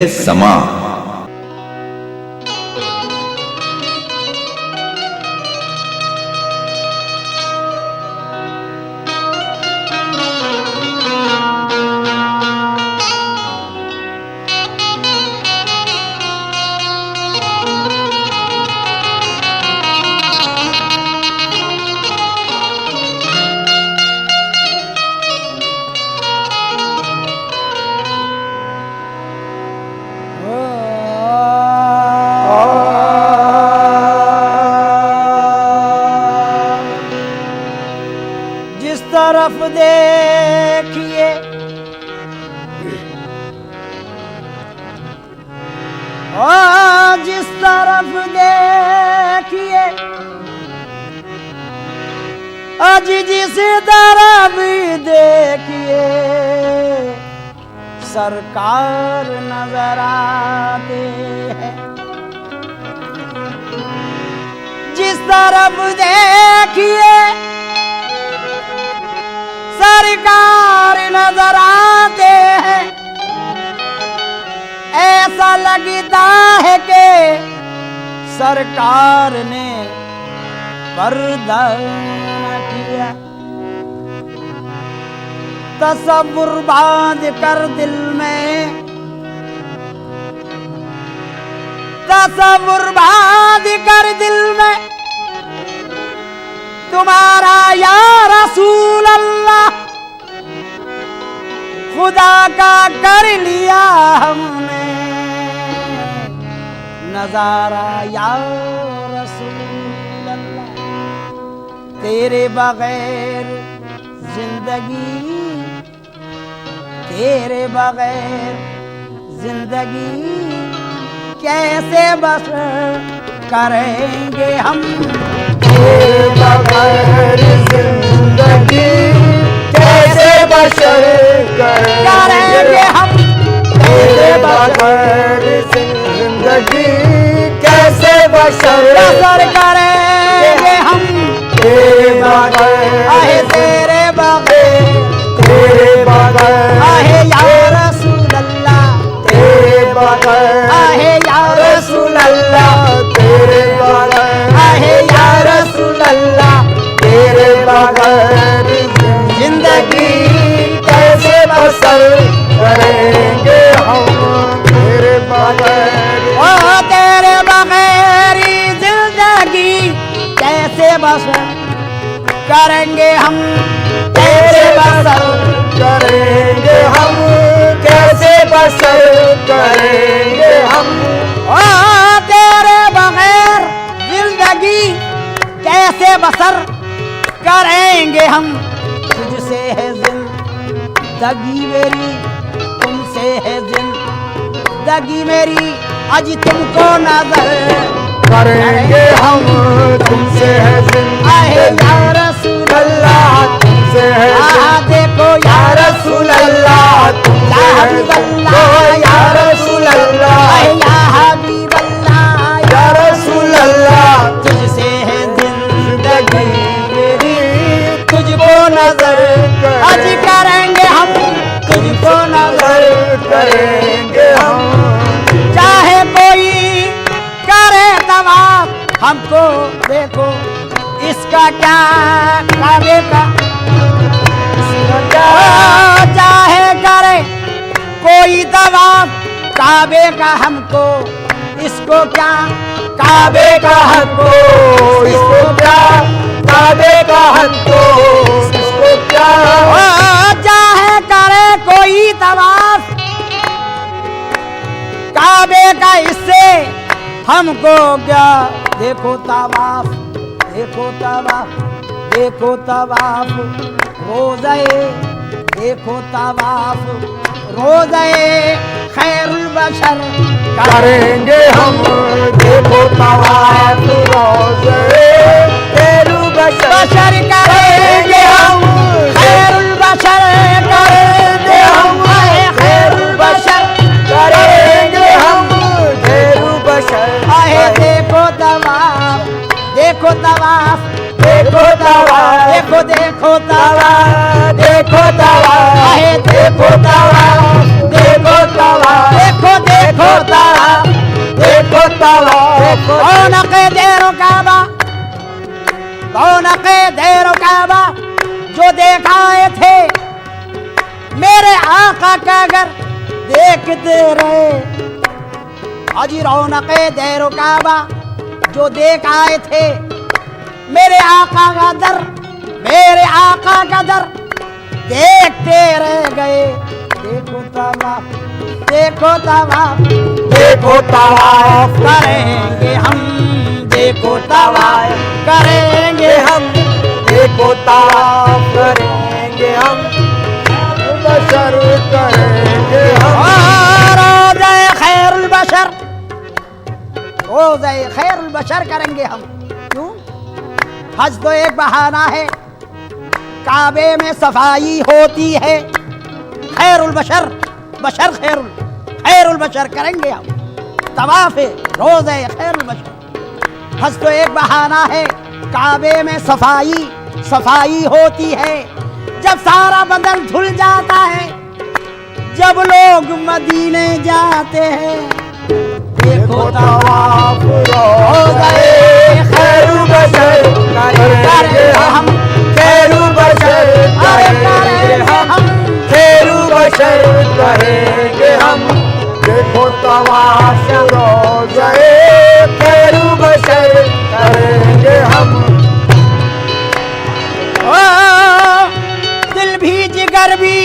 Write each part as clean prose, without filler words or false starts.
समा तरफ देखिए जिस तरफ देखिए आज जिस तरफ देखिए सरकार नजर आते हैं। जिस तरफ देखिए सरकार नजर आते हैं। ऐसा लगता है कि सरकार ने पर्दा न किया। तसव्वुर बांध कर दिल में, तसव्वुर बांध कर दिल में तुम्हारा या रसूल अल्लाह खुदा का कर लिया हमने नजारा या रसूल अल्लाह। तेरे बगैर जिंदगी, तेरे बगैर जिंदगी कैसे बसर करेंगे हम। तेरे बगैर जिंदगी कैसे बसर करेंगे हम। तेरे बगैर जिंदगी कैसे बसर करेंगे हम। तेरे बगैर आहे तेरे बगैर, तेरे बगैर आहे या रसूल अल्लाह, तेरे बगैर आहे या रसूल अल्लाह, तेरे बगैर आहे या रसूल अल्लाह। तेरे बगैर जिंदगी कैसे बसर करेंगे हम। तेरे बगैर ओ तेरे बगैर जिंदगी कैसे बसर करेंगे हम। कैसे बसर करेंगे हम, कैसे बसर करेंगे हम। ओ तेरे बगैर जिंदगी कैसे बसर करेंगे हम। तुझसे है जिंदगी मेरी, तुमसे है जिंदगी मेरी, आज तुमको नजर करेंगे हम। तुमसे है आहे जिंदगी या रसूल अल्लाह, तुमसे है देखो या या रसूल अल्लाह, तुमसे या है हबीब अल्लाह, या रसूल अल्लाह, या हबीब अल्लाह, या रसूल अल्लाह। तुझसे है जिंदगी मेरी, तुझको नजर आज करेंगे हम, तुझको नजर करेंगे हम। चाहे कोई करे तवाफ हमको देखो इसका क्या काबे का, चाहे करे कोई तवाफ काबे का हमको इसको क्या, काबे का हमको इसको क्या, काबे का हमको इसको क्या। चाहे करे कोई तवाफ काबे का इससे हमको क्या। देखो तवाफ, देखो तवाफ, देखो तवाफ रोज़े, देखो तवाफ रोज़े खैरुल बशर करेंगे हम। देखो तवाफ रोज़े खैरुल बशर करेंगे हम। खैरुल बशर करेंगे हम, खैरुल बशर करेंगे हम। खैरुल बशर आहे देखो तवाफ, देखो तवाफ, देखो तवाफ, देखो देखो तवाफ, देखो तवाफ, आहे देखो तवाफ, देखो तवाफ, देखो देखो तवाफ रौनक़े देरो काबा, रौनक़े देरो काबा जो देखाए थे मेरे आका का अगर देखते रहे। हाजी रौनक़े देरो काबा जो देख आए थे मेरे आका का दर, मेरे आका का दर देखते रह गए। देखो तवाफ, देखो तवाफ, देखो तवाफ करेंगे हम, देखो तवाफ करेंगे हम, देखो तवाफ करेंगे हम, बशर करेंगे हम। रोज़े खैरुल बशर, रोज़े खैरुल बशर करेंगे हम। क्यों? हज तो एक बहाना है, काबे में सफाई होती है। खैरुल बशर, बशर खैरुल बशर करेंगे हम। तवाफ रोज़े खैरुल बशर। हज तो एक बहाना है, काबे में सफाई होती है। जब सारा बदन धुल जाता है, जब लोग मदीने जाते हैं। देखो तवाफ रोज़े खैरुल बशर करेंगे हम, खैरुल बशर करेंगे हम, खैरुल बशर करेंगे हम। देखो तवाफ रोज़े खैरुल बशर करेंगे हम। दिल भी जिगर भी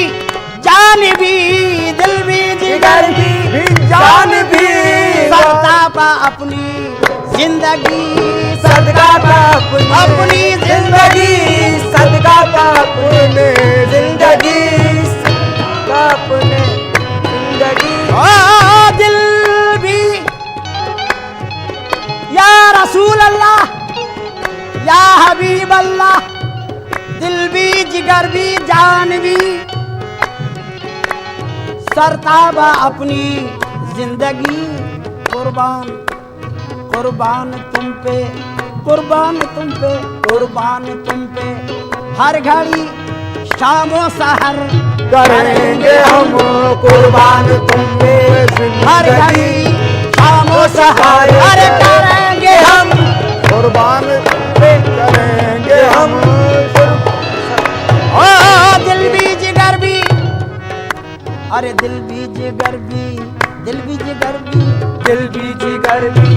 जान भी, दिल भी जिगर भी जान भी, सरतापा अपनी जिंदगी, सदका था अपनी जिंदगी, सदका था अपने जिंदगी, सदका अपने जिंदगी। दिल भी या रसूल अल्लाह, या हबीब अल्लाह, दिल भी जिगर भी जान भी, सरताबा अपनी जिंदगी, कुर्बान कुर्बान तुम पे, कुर्बान तुम पे, कुर्बान तुम पे, हर घड़ी शामो सहर करेंगे हम कुर्बान तुम पे हर जिंदगी, घड़ी शामो सहर अरे करेंगे हम कुर्बान तुम पे करेंगे हम। ओ दिल भी जिगर भी, अरे दिल भी जिगर भी, दिल भी जिगर भी, दिल भी जिगर भी,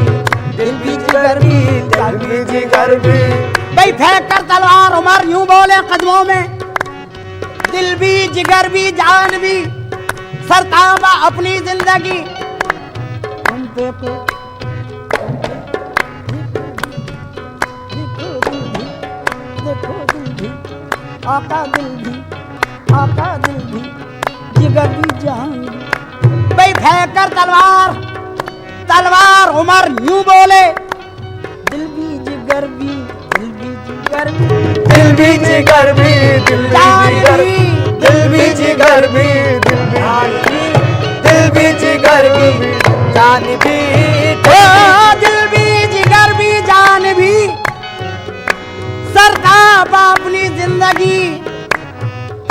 दिल भी जिगर भी, दिल भी जिगर भी। भाई फेंक कर तलवार उमर यूं बोले कदमों में, दिल भी जिगर भी जान भी, सरताबा अपनी जिंदगी तुम पे को। देखो दिल भी, आका दिल भी, आका दिल भी, जिगर भी जान भी। भाई फेंक कर तलवार, तलवार उमर यूं बोले, दिल भी जिगर भी, दिल भी जिगर भी, दिल भी जिगर भी, दिल भी जिगर भी, दिल भी जिगर भी, दिल भी जिगर भी, जान भी, ओ दिल भी जिगर भी जान भी, सरताबा अपनी जिंदगी,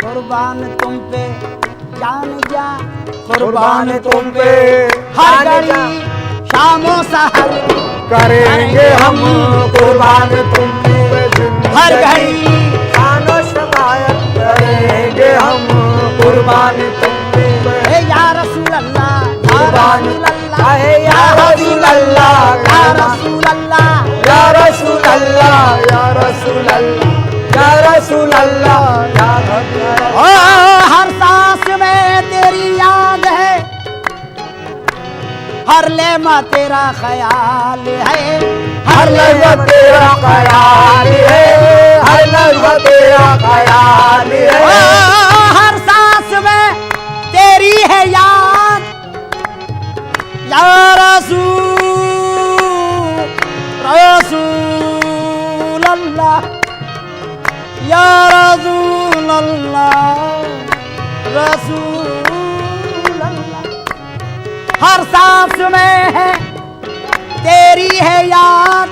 कुर्बान तुम पे जान जा, कुर्बान तुम पे हर जान जा। घड़ी शामो सहर करेंगे हम कुर्बान तुम पे जिंदगी, हर घड़ी शानो शफायत करेंगे हम कुर्बान तुम पे। ए या रसूल अल्लाह, या कुर्बान रसूल अल्लाह, आहे या रसूल अल्लाह, या रसूल अल्लाह, या रसूल अल्लाह, या रसूल अल्लाह, या रसूल अल्लाह, या रसूल ओ हर सांस में तेरी याद है, हर लम्हा तेरा ख्याल है, हर लम्हा तेरा ख्याल है, हर लम्हा तेरा ख्याल ओ है। हर सांस में तेरी है याद, या रसूल रसूल अल्लाह, या रसूल अल्लाह, रसूल अल्लाह। हर सांस में है तेरी है याद,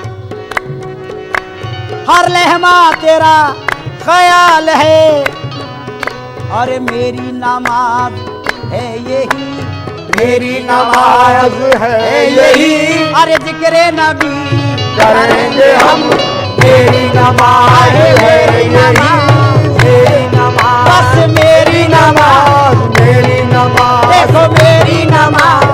हर लम्हा तेरा ख्याल है, और मेरी नमाज है यही, मेरी नमाज है यही, अरे जिक्र नबी करेंगे हम, मेरी नमाज है यही, मेरी नमाज, बस मेरी नमाज, मेरी नमाज, देखो मेरी नमाज,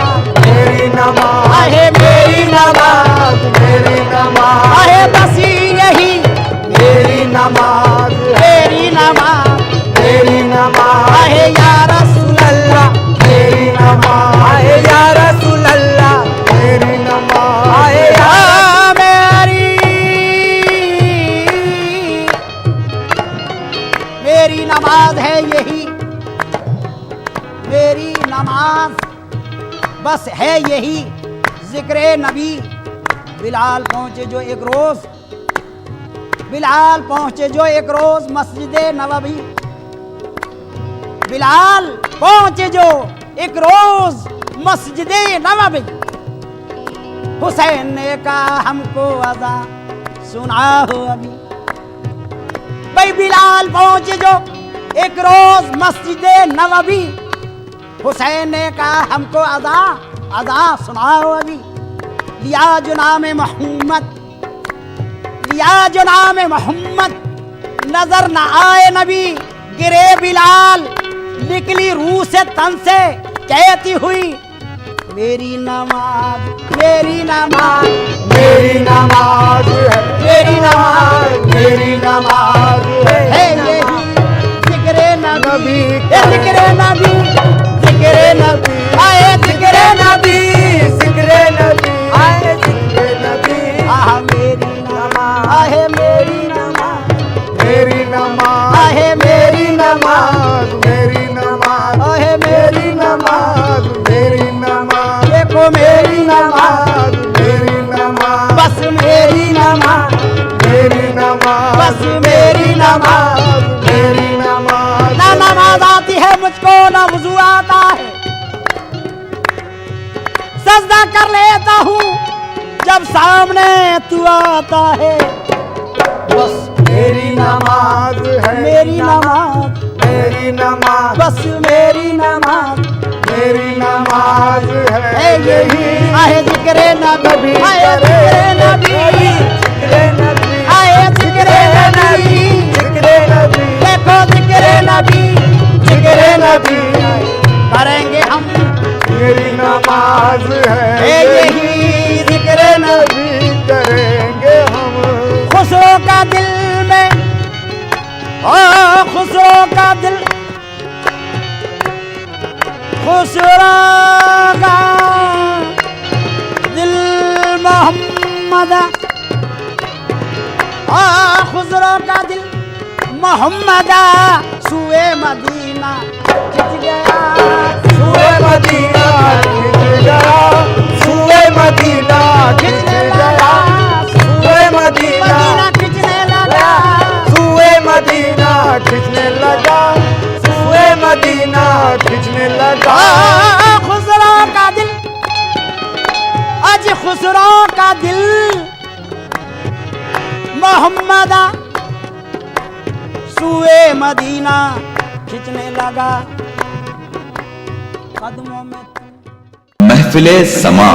मेरी नमाज, आहे मेरी नमाज, मेरी नमाज, आहे बस यही मेरी नमाज, मेरी नमाज, मेरी नमाज, आहे या रसूल अल्लाह, मेरी नमाज, आहे या रसूल अल्लाह, मेरी नमाज, आहे या मेरी नमाज है यही, मेरी नमाज बस है यही, जिक्र नबी। बिलाल पहुंचे जो एक रोज, बिलाल पहुंचे जो एक रोज मस्जिद नबवी, बिलाल पहुंचे जो एक रोज मस्जिद नबवी, हुसैन ने कहा हमको अज़ा सुना हो अभी। भाई बिलाल पहुंचे जो एक रोज मस्जिद नबवी, हुसैन ने कहा हमको अज़ा सुनाओ अभी। लिया जो नाम मोहम्मद, लिया जो नाम मोहम्मद, नजर न आए नबी, गिरे बिलाल, निकली रूह से तन से कहती हुई मेरी नमाज, मेरी नमाज, मेरी नमाज है, मेरी नमाज, मेरी नमाज है यही, जिक्र नबी, जिक्र नबी, जिक्र नबी, आए जिक्र नबी, जिक्र नबी, आए जिक्र नबी, आह मेरी नमाज, आहे मेरी नमाज, मेरी नमाज, आहे मेरी नमाज, मेरी नमाज, आहे मेरी नमाज, मेरी नमाज, देखो मेरी नमाज, मेरी नमाज, बस मेरी नमाज, मेरी नमाज, बस मेरी नमाज, मेरी नमाज, ना नमाज आती है मुझको ना वुजू आता है, सजदा कर लेता हूँ जब सामने तू आता है, बस मेरी नमाज है, मेरी नमाज, मेरी नमाज, बस मेरी नमाज मेरी नमाज है है यही, यही, आहे जिक्र नबी, आहे जिक्र नबी, जिक्र नबी, आहे जिक्र नबी, जिक्र नबी, देखो जिक्र नबी, जिक्र नबी करेंगे हम, मेरी नमाज है है यही, जिक्र नबी। नबी करेंगे हम, खुसरो का दिल में, ओ खुसरो का दिल, खुसरो का दिल मोहम्मद, ओ खुसरो का दिल मोहम्मद, सुए मदीना खिंच गया, सुए मदीना खिंच गया, सुए मदीना खिंच खिंचने गया, लगा, सुए मदीना, मदीना खिंचने लगा, सुए मदीना खिंचने लगा, सुए मदीना खिंचने लगा, खुसरो का दिल, आज खुसरो का दिल मोहम्मद, सुए मदीना खिंचने लगा, कदमों में महफिले समा।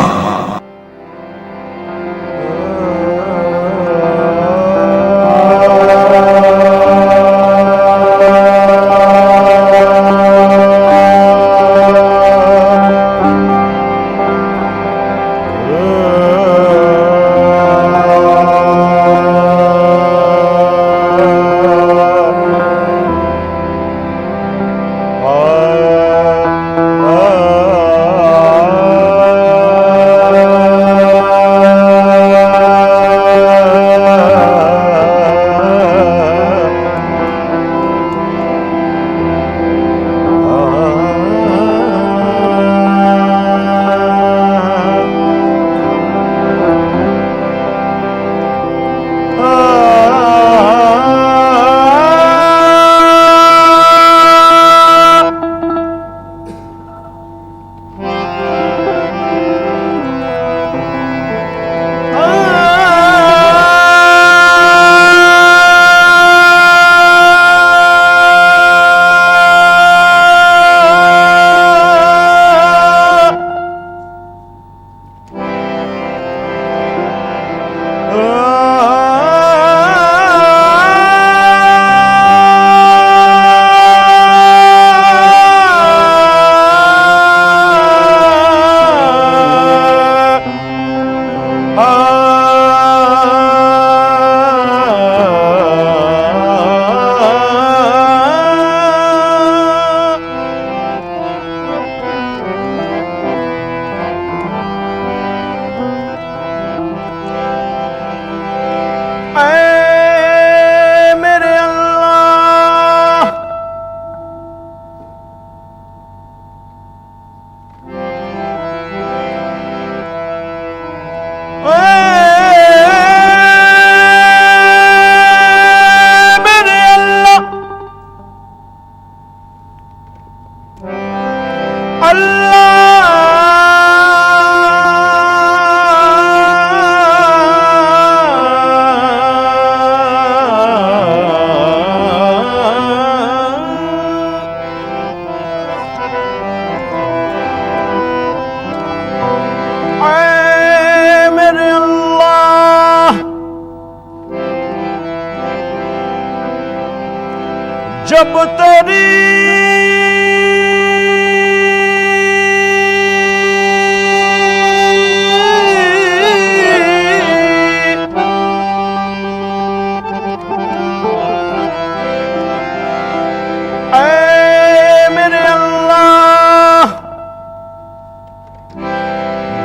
जब तेरी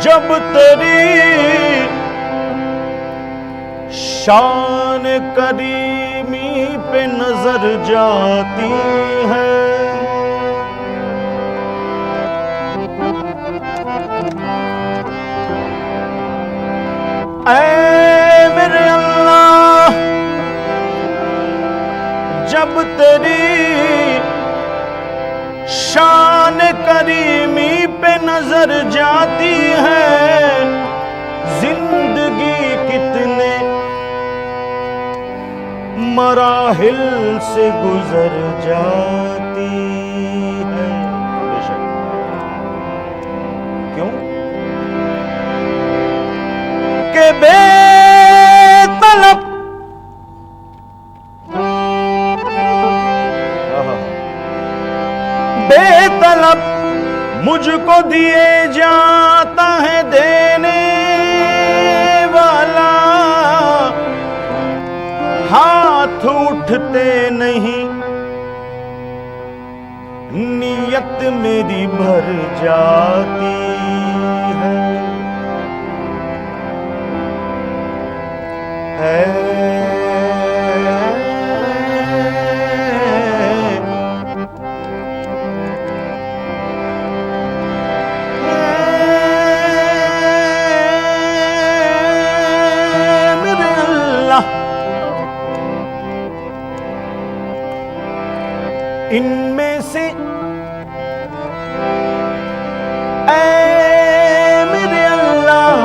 जब तेरी शान करीमी पे नजर जाती है, ऐ मेरे अल्लाह जब तेरी शान करीमी पे नजर जाती है, जिंदगी कितने मराहिल से गुजर जाती है। बेशक क्यों के बेतलब बेतलब मुझको दिए जाता है देने वाला, हाथ उठते नहीं नियत मेरी भर जाती है। इनमें से ऐ मेरे अल्लाह,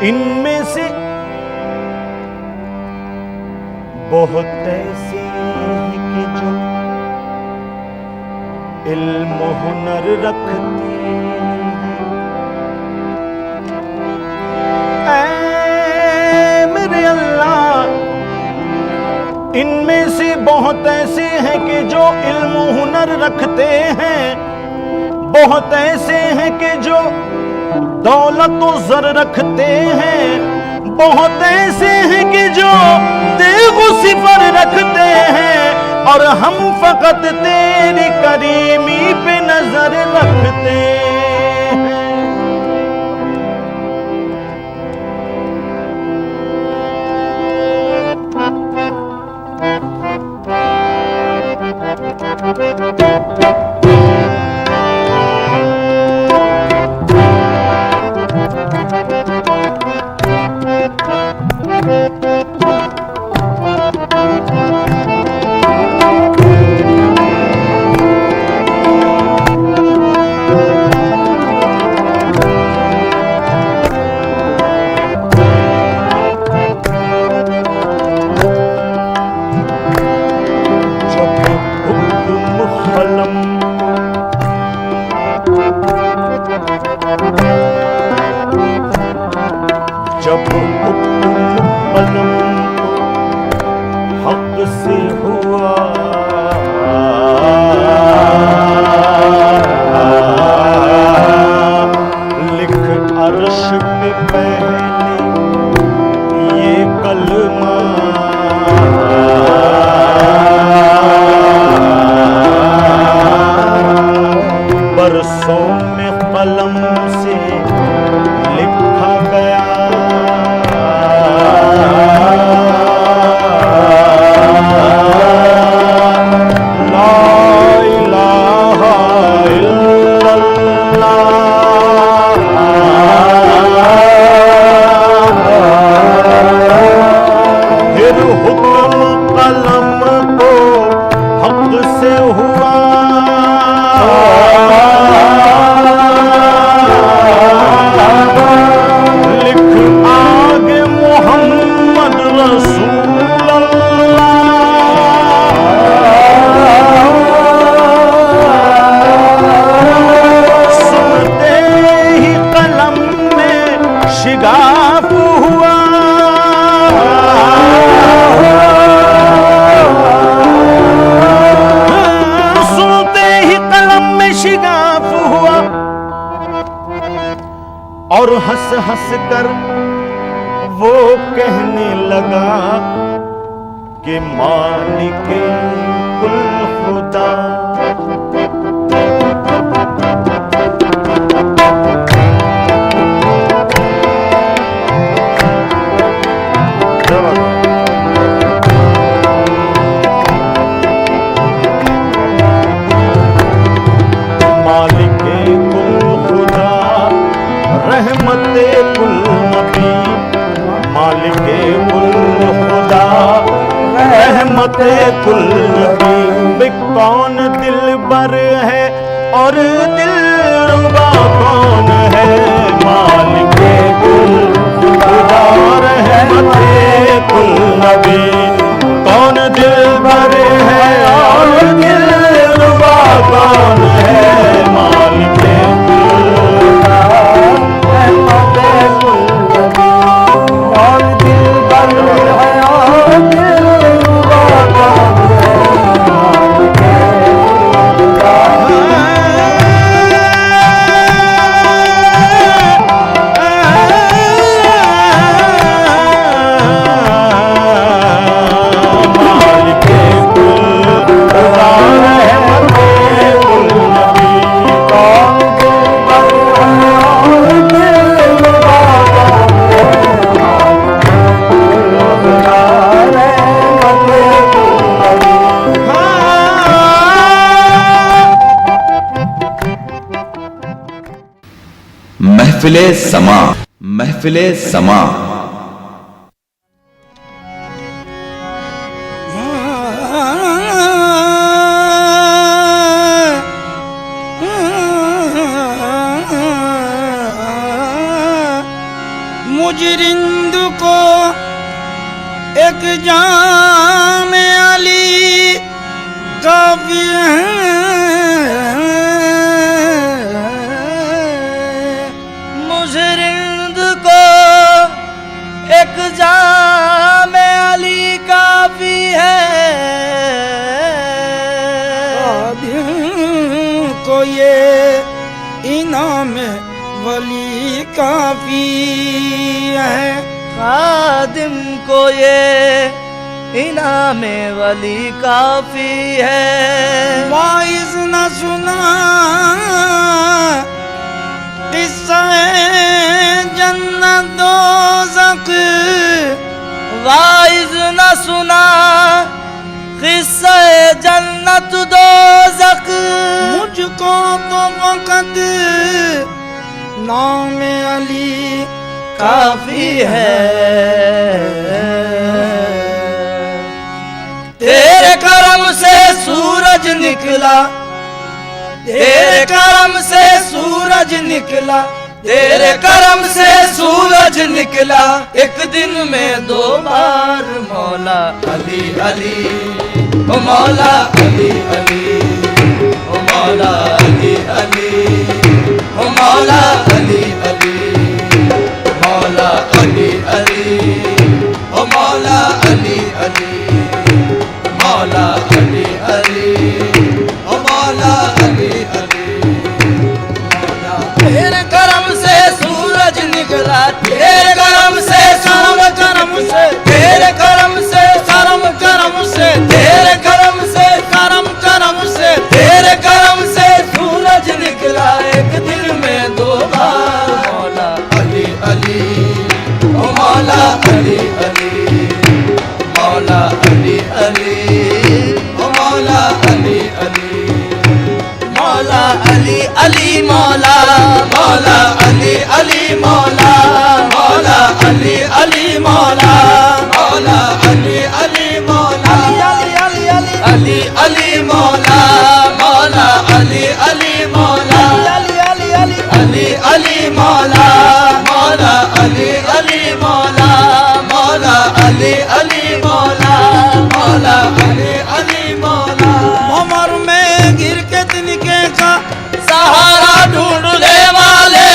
इनमें से बहुत ऐसे हैं कि जो इल्म हुनर रखते हैं, ऐ मेरे अल्लाह इनमें से बहुत ऐसे हैं कि जो इल्म हुनर रखते हैं, बहुत ऐसे हैं कि जो दौलत व ज़र रखते हैं, बहुत ऐसे हैं कि जो तेग व सिफर रखते हैं, और हम फकत तेरी करीमी पे नजर रखते हैं। जब कलम हक से हुआ, लिख अर्श पे पहले ये कलमा, बरसों में कलम से लिखा गया, और हंस हंस कर वो कहने लगा कि मालिक कुल खुदा। रहमते कुल नबी, मालिके कुल खुदा, रहमते कुल नबी। कौन दिलबर है और दिलरुबा कौन है, मालिके कुल खुदा, रहमते कुल नबी। कौन दिलबर है और दिलरुबा कौन है, मालिके महफिले समा, महफिले समा। मुजरिंद को एक जाम अली काफी है, मुजरिंद को एक जाम अली काफी है, को ये इनाम वली काफी है, खादिम को ये इनामे वली काफी है। वाइज न सुना किस्सा जन्नत दोज़ख, वाइज न सुना किस्सा जन्नत दोज़ख। मुझको तो वक़्त नाम अली काफी है, तेरे करम से सूरज निकला, तेरे करम से सूरज निकला, तेरे करम से सूरज निकला। एक दिन में 2 बार मौला अली अली, ओ मौला अली अली, ओ मौला अली अली, ओ मौला अली अली, मौला अली अली, ओ मौला अली अली, मौला अली अली, ओ मौला अली अली। तेरे करम से सूरज निकला, तेरे करम से करम करम से, तेरे करम से करम करम से, तेरे करम से करम करम से, तेरे करम से सूरज निकला। एक दिन में 2 बार मौला अली अली, ओ मौला अली अली, मौला अली अली, ओ मौला अली अली, मौला अली अली, मौला मौला अली अली, मौला मौला अली अली, मौला मौला अली अली, मौला अली अली अली अली, मौला मौला अली अली, मौला अली अली अली अली, मौला मौला अली अली, मौला मौला अली अली, मौला मौला अली अली, मौला। भंवर में गिर के तिनके का सहारा ढूंढने वाले,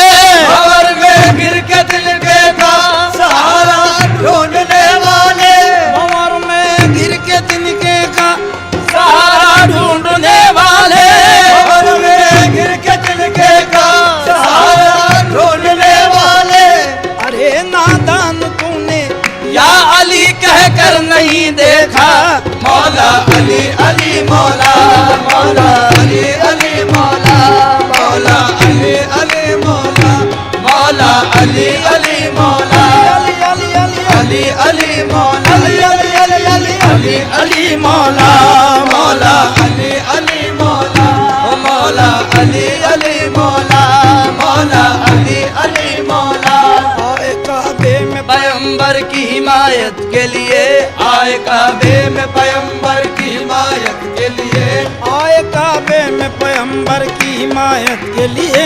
मौला अली अली मौला मौला अली अली मौला मौला अली अली मौला मौला अली अली मौला अली अली मौला अली अली मौला मौला अली अली मौला मौला अली अली मौला मौला अली अली मौला। आए काबे में पैगंबर की हिमायत के लिए आए काबे में पैगंबर की हिमायत के लिए आए काबे में पैगंबर की हिमायत के लिए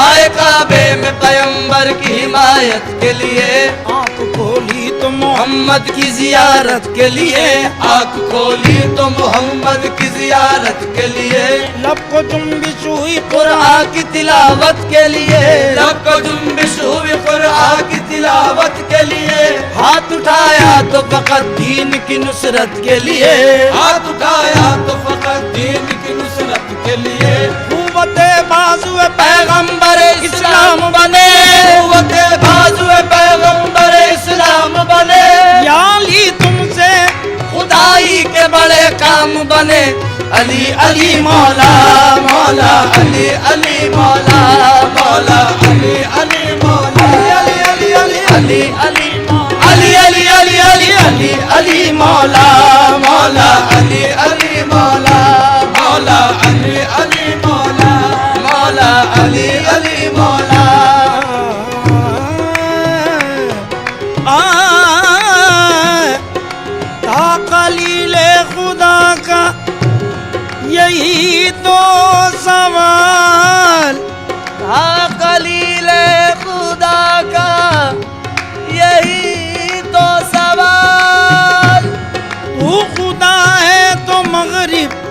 आए काबे में पैगंबर की हिमायत के लिए आँख खोली तो मोहम्मद की जियारत के लिए आँख खोली तो मोहम्मद की जियारत के लिए लब को जुम्बिश हुई कुरान की तिलावत के लिए लब को जुम्बिश हुई कुरान की तिलावत के लिए हाथ उठाया तो फकत दीन की नुसरत के लिए हाथ उठाया तो फकत दीन की नुसरत के लिए कुव्वते बाजुए पैगंबर इस्लाम बने कुव्वते बाजुए पैगंबर इस्लाम बने या अली तुमसे खुदाई के बड़े काम बने अली अली मौला मौला अली अली मौला मौला अली अली मौला अली अली अली अली अली अली अली अली अली अली अली मौला मौला अली अली मौला मौला अली अली मौला मौला अली अली मौला। ताक़लीले खुदा का यही तो सवाल ताक़लीले खुदा का यही तो सवाल तू खुदा है तो मगरिब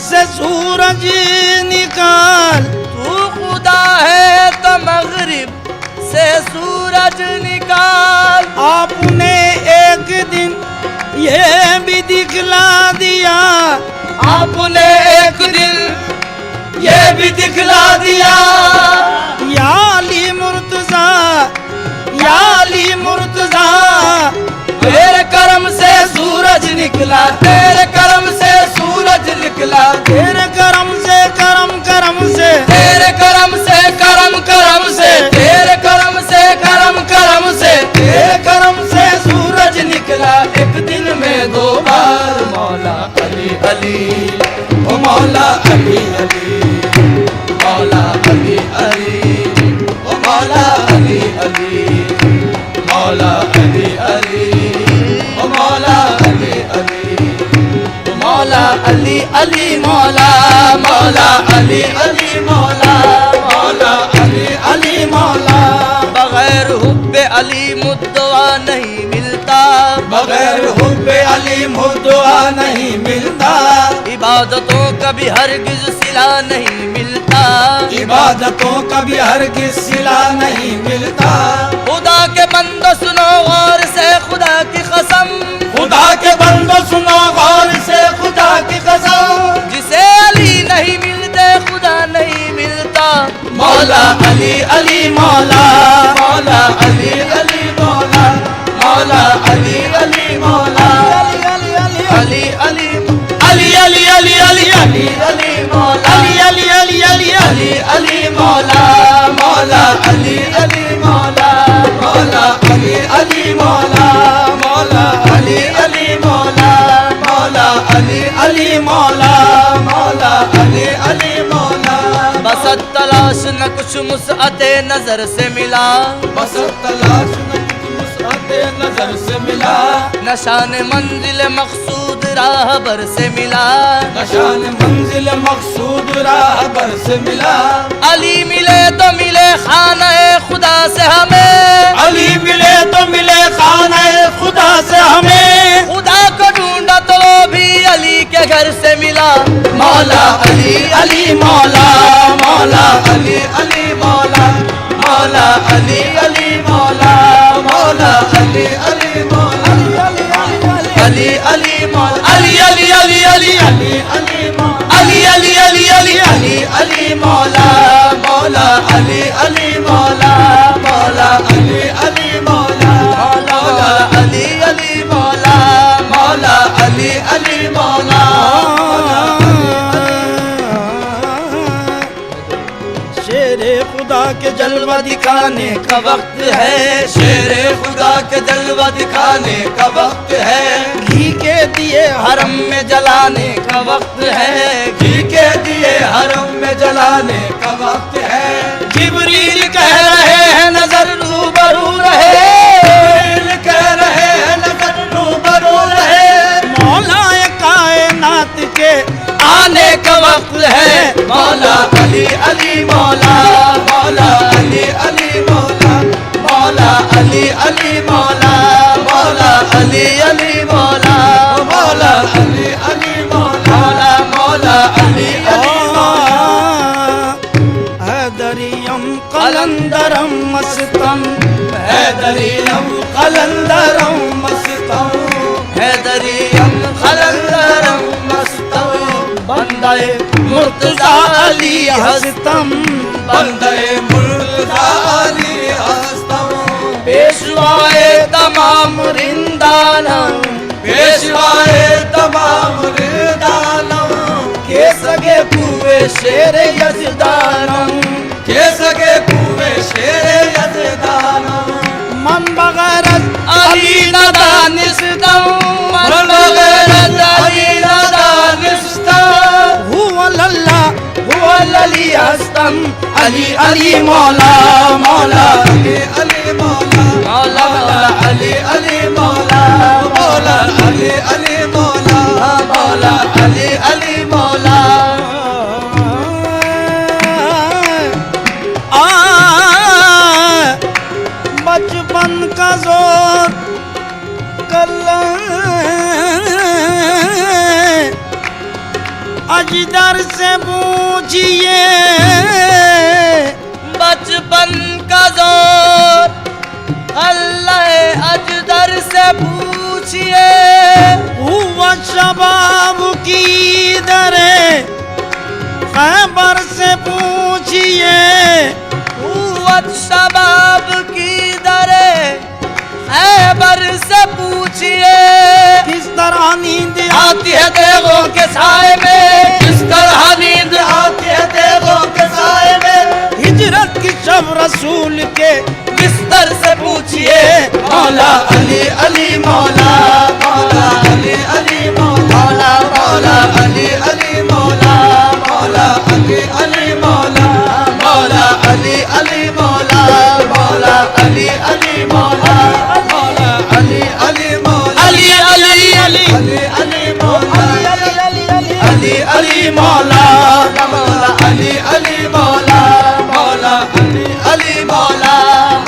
से सूरज निकाल तू खुदा है तो मगरिब से सूरज निकाल आपने एक दिन ये भी दिखला दिया आपने एक दिन ये भी दिखला दिया या अली मुर्तज़ा या अली मुर्तज़ा तेरे करम से सूरज निकला तेरे करम से सूरज निकला तेरे करम से करम करम से तेरे करम से करम करम से तेरे करम से करम करम से तेरे करम से सूरज निकला एक दिन में दो बार मौला अली अली ओ मौला अली अली मौला अली अली ओ मौला अली अली मौला अली अली ओ मौला अली अली मौला अली अली मौला मौला अली अली मौला मौला अली अली मौला। बगैर हुब्बे अली मुद्दवा नहीं मिलता बगैर हुब्बे अली मुद्दवा नहीं मिलता इबादतों का भी हरगिज सिला नहीं मिलता इबादतों का भी हरगिज सिला नहीं मिलता। खुदा के बंदो सुनो गौर से खुदा की कसम खुदा के बंदो सुनो गौर से खुदा की कसम जिसे अली नहीं मिलते खुदा नहीं मिलता मौला अली अली मौला मौला अली अली मौला मौला अली अली मौला अली अली अली अली अली अली अली अली अली मौला अली अली अली अली अली अली मौला मौला अली अली मौला मौला अली अली मौला मौला अली अली मौला मौला अली अली मौला मौला अली अली मौला। बसत तलाश न कुछ मुसअते नजर से मिला बसत तलाश न कुछ मुसअते नजर से मिला नशान मंजिल मकसूद राहबर से मिला नशान मंजिल मकसूद राहबर से मिला। अली मिले तो मिले खाना खुदा से हमें अली मिले तो मिले खाना खुदा से हमें खुदा को ढूंढा तो वो भी अली के घर से मिला मौला अली अली मौला मौला अली अली मौला मौला अली अली मौला मौला अली अली मौला अली अली मौला अली अली अली अली अली अली अली अली अली अली अली अली मौला मौला अली अली मौला मौला अली अली मौला मौला अली अली मौला मौला अली अली मौला के जलवा दिखाने का वक्त है, शेरे खुदा के जलवा दिखाने का वक्त है, घी के दिए हरम में जलाने का वक्त है, घी के दिए हरम में जलाने का वक्त है। जिब्रील कह रहे हैं नजर रूबरू रहे, जिब्रील कह रहे हैं नजर रूबरू रहे, मौलाए कायनात के आने का वक्त है। मौला अली अली मौला, मौला अली अली मौला, मौला अली अली मौला, मौला अली अली मौला, मौला अली अली मौला, मौला अली अली मौला। हैदरियम कलंदरम मस्तम, हैदरियम कलंदरम मस्तम, हैदरियम कलंदरम मस्तम, बंदे मुर्तजा अली हस्तम, बंदे मुर्तजा अली हस्तम, पेशवाए तमाम रिंदानम, पेशवाए तमाम रिदानम, के सगे पूरे शेर यजदानम, के सगे कुए शेरे यजदानम, मन बगैर अली नदानिस्तम, मन बगैर अली नदानिस्तम, हुआ लल्ला हुआ लली हस्तम, अली अली मौला मौला अली अली मौला, मौला मौला अली अली मौला, मौला अली अली मौला, मौला अली अली मौला। बचपन का जोर कल अजदर से पूछिए, बचपन का जोर अल्लाह अजदर से पूछिए, हुआ शबाब की दरे खैबर से पूछिए, कुव्वत शबाब की दरे खैबर से पूछिए, किस तरह नींद आती है देवों के साए में, किस तरह नींद आती है देवों के साए में, हिजरत की शब रसूल के बिस्तर से पूछिए, मौला अली अली मौला, मौला अली अली मौला, मौला अली अली मौला, मौला अली अली मौला, मौला अली अली मौला, मौला अली अली मौला, मौला अली अली मौला, अली अली अली अली अली मौला, अली अली मौला, मौला अली अली मौला, मौला अली अली मौला,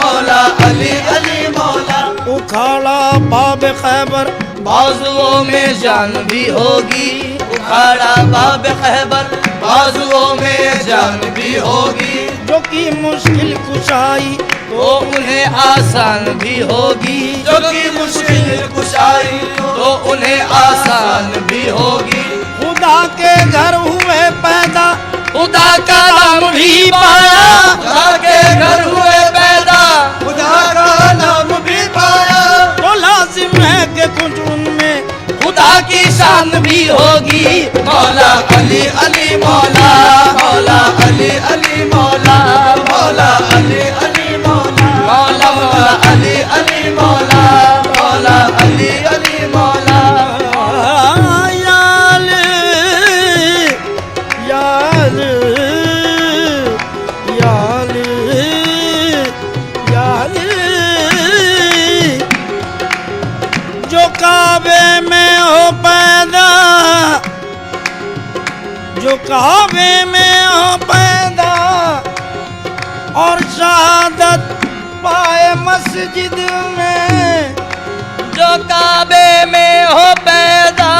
मौला अली अली मौला। उखाड़ा बाब खैबर बाजुओं में जान भी होगी, उखाड़ा बाब खैबर बाजुओं में जान भी होगी, जो की मुश्किल कुशाई तो उन्हें आसान भी होगी, जो कि मुश्किल कुशाई तो उन्हें आसान भी होगी। खुदा के घर हुए पैदा खुदा का नाम भी पाया, खुदा के घर हुए पैदा, खुदा का नाम भी पाया, तो लाजिम है कि कुछ उनमें खुदा की शान भी होगी। मौला अली अली मौला, मौला अली अली मौला, मौला अली अली मौला, मौला मौला अली अली मौला, मौला अली अली मौला। याल याल याल याल जो काबे में हो पैदा, जो काबे में हो पैदा और शहादत पाए मस्जिद में, जो काबे में हो पैदा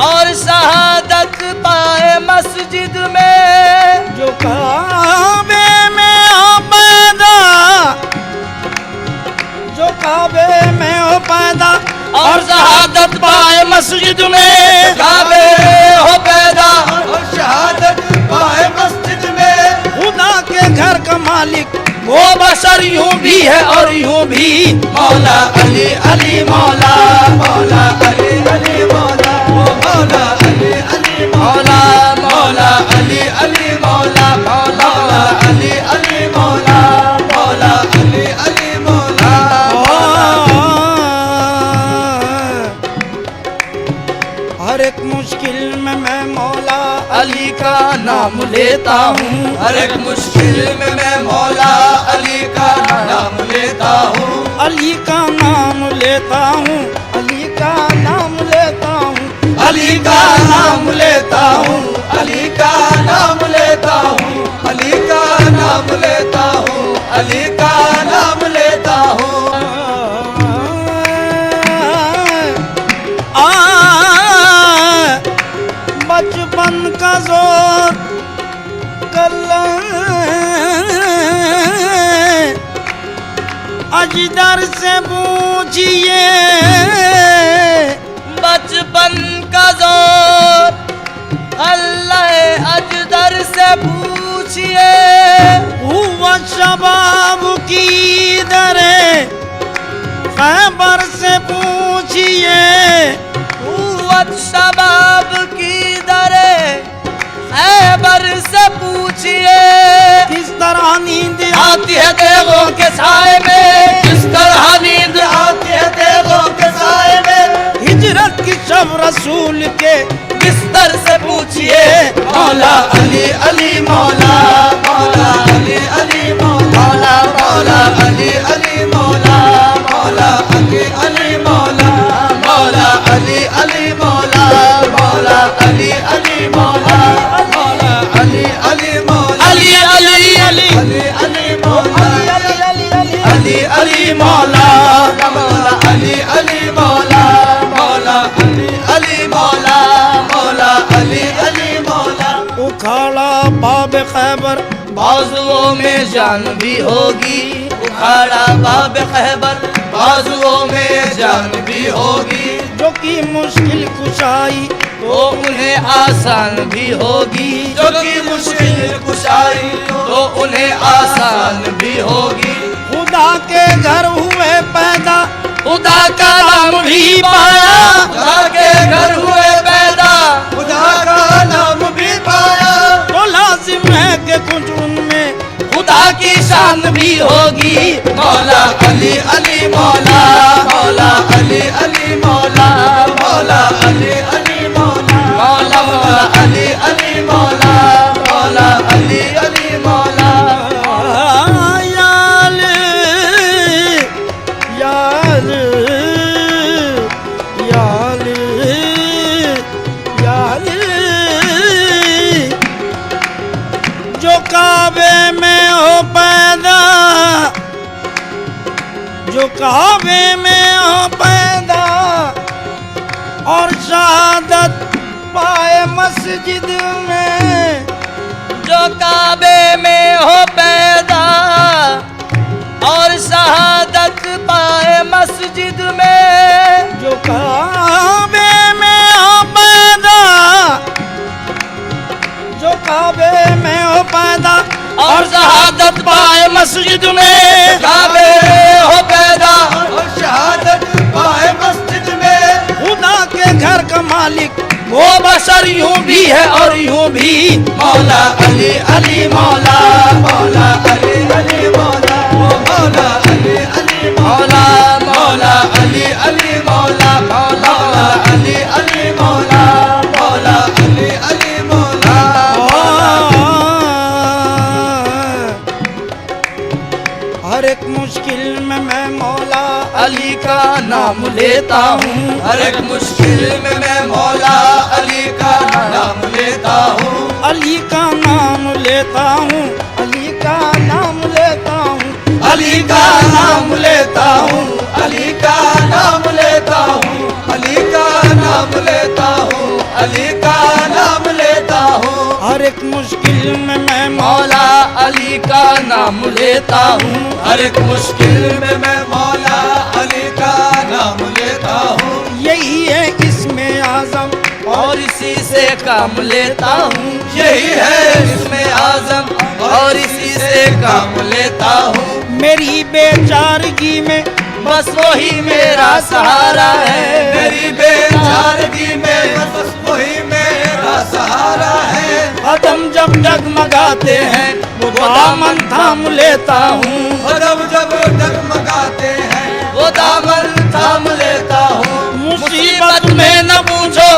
और शहादत पाए मस्जिद में, जो काबे में हो पैदा, जो काबे में हो पैदा और शहादत पाए मस्जिद में, काबे हो पैदा और शहादत पाए मस्जिद में, खुदा के घर का मालिक वो बशर यूं भी है और यूं भी। मौला अली अली मौला, मौला अली अली मौला, मौला अली अली मौला, मौला अली अली मौला, मौला अली अली मौला मौला अली अली मौला हर एक मुश्किल में मैं मौला अली का नाम लेता हूँ। हर एक मुश्किल में मैं मौला अली का नाम लेता हूँ। अली का नाम लेता हूँ। अली का नाम लेता हूँ। अली का नाम लेता हूँ। अली का नाम लेता हूँ। अली का नाम लेता हूँ। अली का नाम लेता हूँ। बचपन का जोर कल्ला अजदर से पूछिए। बचपन का जोर अल्लाह अजदर से पूछिए। हुआ शबाब की दरे खैबर से पूछिए। कुव्वत शबाब की दरे खैबर से पूछिए। किस तरह नींद आती है देवों के साए में। किस तरह नींद आती है देवों के साए में। हिजरत की शब रसूल के बिस्तर से पूछिए। मौला अली अली मौला मौला अली अली मौला मौला अली अली मौला मौला अली अली मौला मौला अली अली मौला मौला अली अली मौला मौला अली अली मौला अली अली अली अली मौला अली अली मौला मौला अली अली मौला मौला अली अली मौला मौला अली अली मौला। उखाड़ा बाब खैबर बाजुओं में जान भी होगी। उखाड़ा बाब खैबर बाजुओं में जान भी होगी। जो की मुश्किल कुशाई तो उन्हें आसान भी होगी। जो कि मुश्किल कुशाई तो उन्हें आसान भी होगी। खुदा के घर हुए पैदा खुदा का नाम भी पाया। खुदा के घर हुए पैदा खुदा का नाम भी पाया। तो लाजिम है कि कुछ उनमें खुदा की शान भी होगी। मौला अली अली मौला मौला अली अली मौला मौला अली अली मौला मौला मौला अली अली मौला मौला अली अली मौला। याल याल याल याल जो काबे में हो पैदा जो काबे में हो पैदा और शहादत पाए मस्जिद में। जो काबे में हो पैदा और शहादत पाए मस्जिद में। जो काबे में हो पैदा जो काबे में हो पैदा और शहादत पाए मस्जिद में। काबे हो पैदा और शहादत पाए मस्जिद में। खुदा के घर का मालिक वो बशर यूं भी है और यूं भी। मौला अली अली मौला मौला अली अली मौला मौला अली अली मौला मौला अली अली मौला मौला अली अली मौला मौला अली अली मौला। हर एक मुश्किल में मैं मौला अली का नाम लेता हूँ। हर एक मुश्किल में मैं मौला अली का नाम लेता हूँ। अली का नाम लेता हूँ। अली का नाम लेता हूँ। अली का नाम लेता हूँ। अली का नाम लेता हूँ। अली का नाम लेता हूँ। अली का नाम लेता हूँ। हर एक मुश्किल में मैं मौला अली का नाम लेता हूँ। हर एक मुश्किल में मैं मौला अली का नाम लेता हूँ। यही है इसमें आजम और इसी से काम लेता हूँ। यही है इसमें आजम और इसी से काम लेता हूँ। मेरी बेचारगी में बस वही मेरा सहारा है। मेरी बेचारगी में बस वही मेरा सहारा है। कदम जब डगमगाते हैं वो दामन थाम लेता हूँ। कदम जब डगमगाते हैं वो दामन थाम लेता हूँ। मुसीबत में न पूछो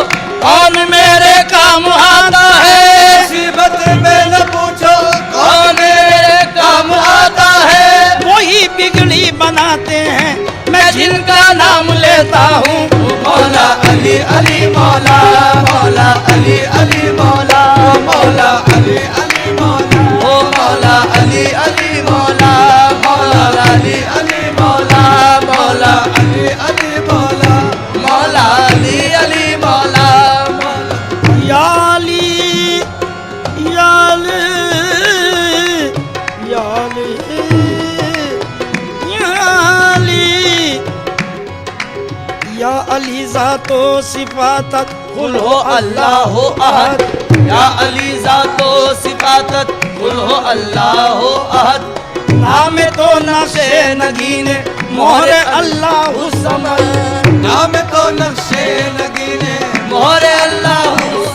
कौन मेरे काम आता है। मुसीबत में न पूछो कौन मेरे काम आता है। वही बिगड़ी बनाते हैं मैं जिनका नाम लेता हूँ। मौला अली अली मौला, मौला अली अली मौला, मौला अली अली मौला, ओ मौला अली अली मौला, मौला अली अली मौला, मौला अली अली मौला, मौला अली अली मौला, या अली या अली या अली या अली या अली ज़ातो सिफातत कुल हो अल्लाह हो अहद। या अली ज़ातो सिफातत कुल हो अल्लाह हो अहद। नाम तो नशे नगीने मोहरे अल्लाह समद। नाम तो नक्शे नगीने मोहरे अल्लाह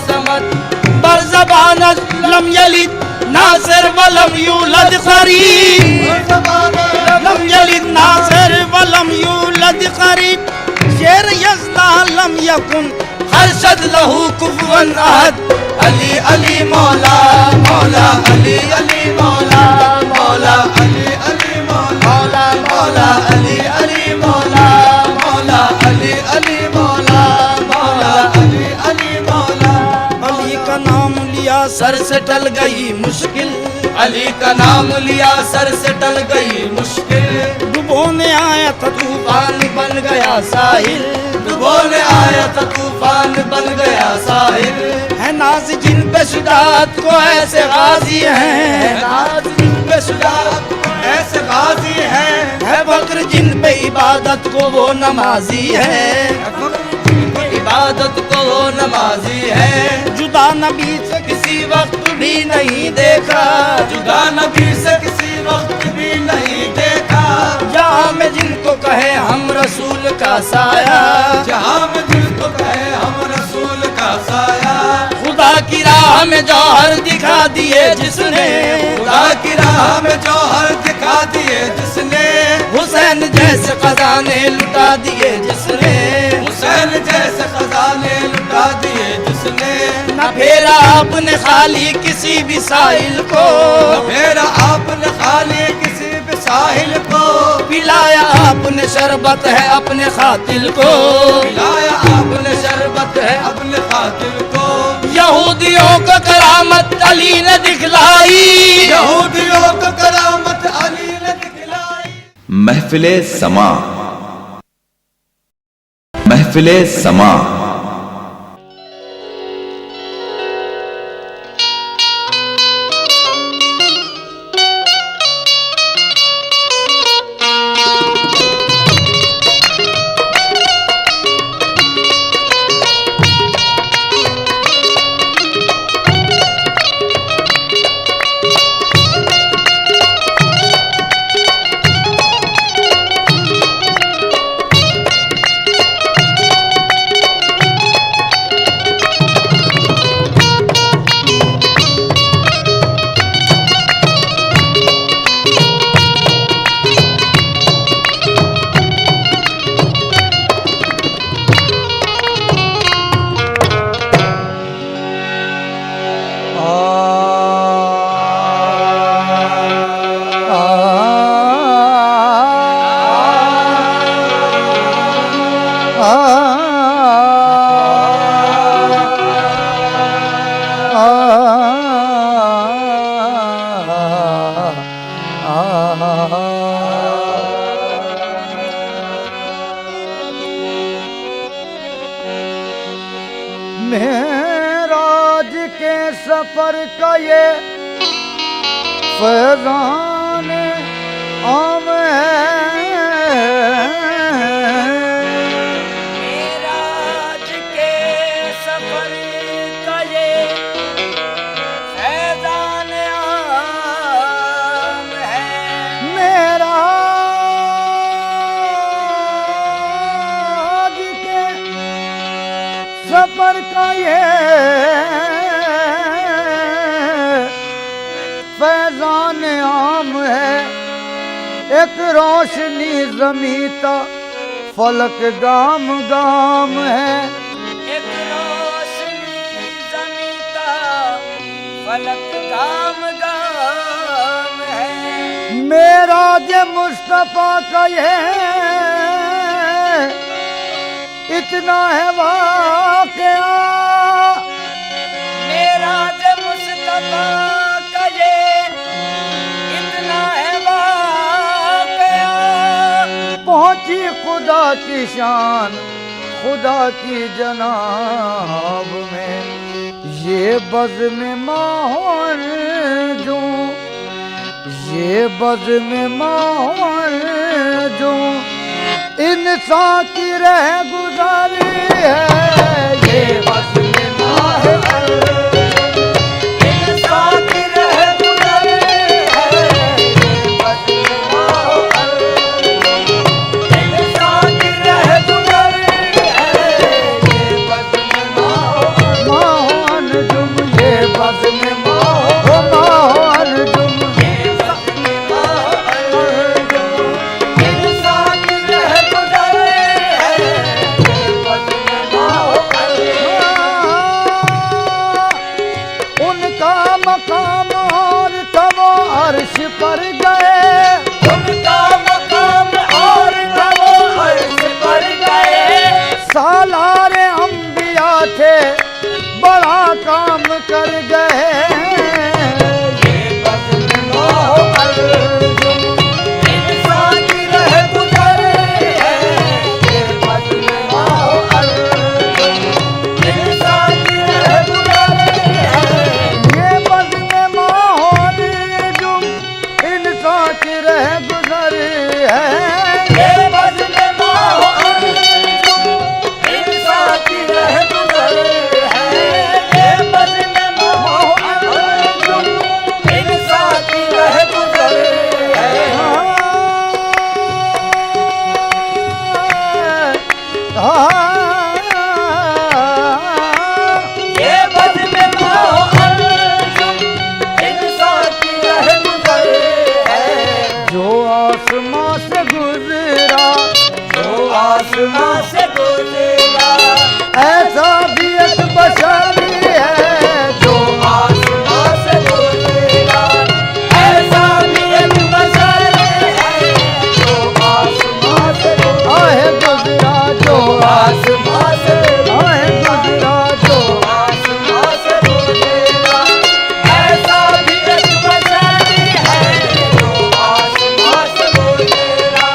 समद। बरज़बान लम यलिद नासिर वलम यूलद क़रीब। लम यलिद नासिर वलम यूलद क़रीब। शेर यज़दा लम यकुन हर्षद लहू कुफुवन अहद। अली अली मौला, मौला अली अली मौला, मौला अली अली मौला, मौला अली अली मौला, मौला अली अली मौला, मौला अली अली मौला। अली का नाम लिया सर से टल गई मुश्किल। अली का नाम लिया सर से टल गई मुश्किल। डुबोने आया था तूफान बन गया साहिल। डुबोने आया था तूफान बन गया साहिल। है नाज जिन पे शुजात को ऐसे गाजी हैं। नाज जिन पे शुजाअत को ऐसे गाजी हैं। है फक्र जिन पे इबादत को वो नमाजी है। इबादत को वो नमाजी है। जुदा नबी से किसी वक्त भी नहीं देखा। जुदा नबी से किसी वक्त भी नहीं देखा। जहाँ में जिनको कहे हम रसूल का साया। जहाँ में दिल को कहे हम रसूल का साया। खुदा की राह में जौहर दिखा दिए जिसने। खुदा की राह में जौहर दिखा दिए जिसने। हुसैन जैसे खजाने लुटा दिए जिसने। हुसैन जैसे खजाने लुटा दिए जिसने। न फेरा आपने खाली किसी भी साहिल को। मेरा आपने खाली किसी भी साहिल को। पिलाया आपने शरबत है अपने खातिल को। पिलाया आपने शरबत है अपने खातिल को। यहूदियों को करामत अली ने दिखलाई। यहूदियों को करामत अली ने दिखलाई। महफिले समा, महफिले समा। मेराज के सफर का ये फैजान आम मेराज के सफर का ये फैजान आम है। मेराज के सफर का ये एक रोशनी जमीता फलक गाम गाम है। एक रोशनी जमीता फलक गाम गाम है। मेरा जे मुस्तफा का ये इतना है वाक़या, मेरा जे मुस्तफा का ये इतना है वाक़या। पहुंची खुदा की शान खुदा की जनाब में, ये बज़्म माहौल जो, ये बज़्म माहौल जो इंसान की रह गुजारी है। ये बज़्म माहौल इंसान की रह गुजारी है। ये बज़्म माहौल इंसान की रह गुजारी है। ये बज़्म माहौल जुम, ये बज़्म माहौल जुम, ये बज़्म माहौल जुम इंसान की रह गुजारी है। ये बज़्म माहौल उनका मकाम और तब अर्श पर गए। उनका मकाम और तब अर्श पर गए। सालारे अंबिया थे बड़ा काम कर गए। ये बज़्म माहौल जुम इंसान की रह गुजारी है। ये बज़्म माहौल जुम इंसान की रह गुजारी है। ये बज़्म माहौल जुम इंसान की रह गुजरी है। ये बज़्म माहौल जुम इंसान की रह गुजारी है। ये बज़्म माहौल जुम इंसान की रह गुजारी है। ये बज़्म माहौल जुम इंसान की रह गुजारी है। जो आसमां से गुजरा, जो आसमां से गुज़रा, ऐसा भी एक बशरी है। जो आसमां से गुज़रा, ऐसा भी एक बशर है। जो आसमां से आहे गुजरा, जो आसमां से आहे गुजरा, जो आसमां से गुज़रा, ऐसा भी एक बशर है। जो आसमां से गुज़रा,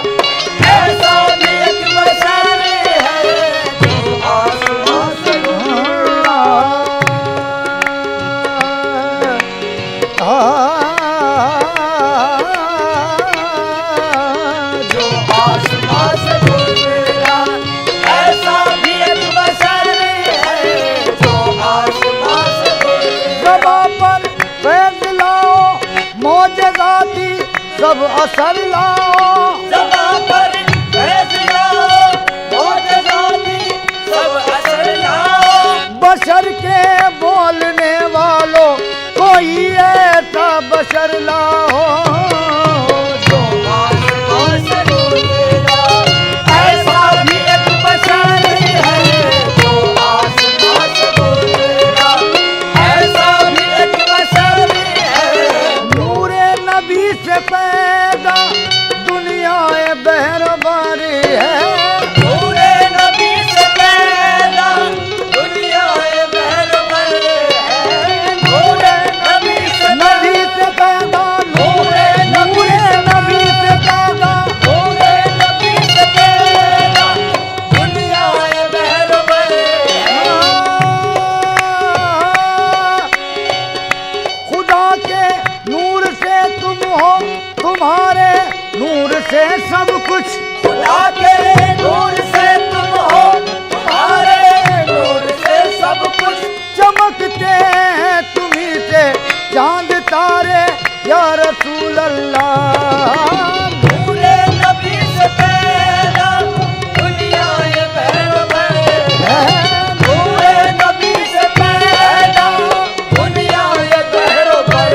ऐसा भी एक बशर है। जो आसमां से जो आसमां से गुज़रा, ऐसा भी एक बशर है। जो आसमां से गुज़रा, ज़बां पर फैज़ लाओ, मौजज़ाती सब असर लाओ। ज़बां पर फैज़ लाओ, मौजज़ाती सब असर लाओ। बशर के बोलने वालों कोई ऐसा बशर लाओ। जो आसमां से गुज़रा, ऐसा भी एक बशर है। जो आसमां से गुज़रा, ऐसा भी एक बशर है। नूरे नबी से पैदा दुनिया बहरबारी है। नूरे नबी से पैदा दुनिया बहरबर है। नूरे नबी से पैदा नूरे नूरे नबी से पैदा नूरे नबी से पैदा दुनिया बहरबर है। खुदा के नूर से तुम हो, तुम्हारे नूर से सब कुछ। खुदा के नूर से तुम हो, तुम्हारे नूर से सब कुछ। चमकते हैं तुम्ही से चांद तारे या रसूल अल्लाह। नूरे नबी से पैदा दुनिया बहरबर है। नूरे नबी से पैदा दुनिया बहरबर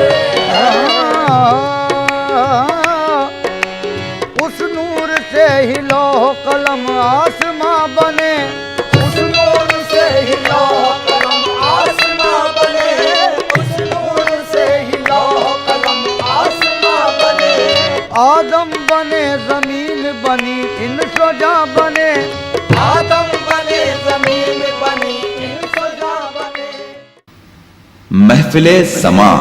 है। उस नूर से ही लौह कलम आसमां बने, उस नूर से ही लौह कलम आसमां बने, उस नूर से ही लौह कलम आसमां बने। आदम बने जमीन बनी इंसजा बने, आदम बने जमीन बनी इंसजा बने। महफिले समा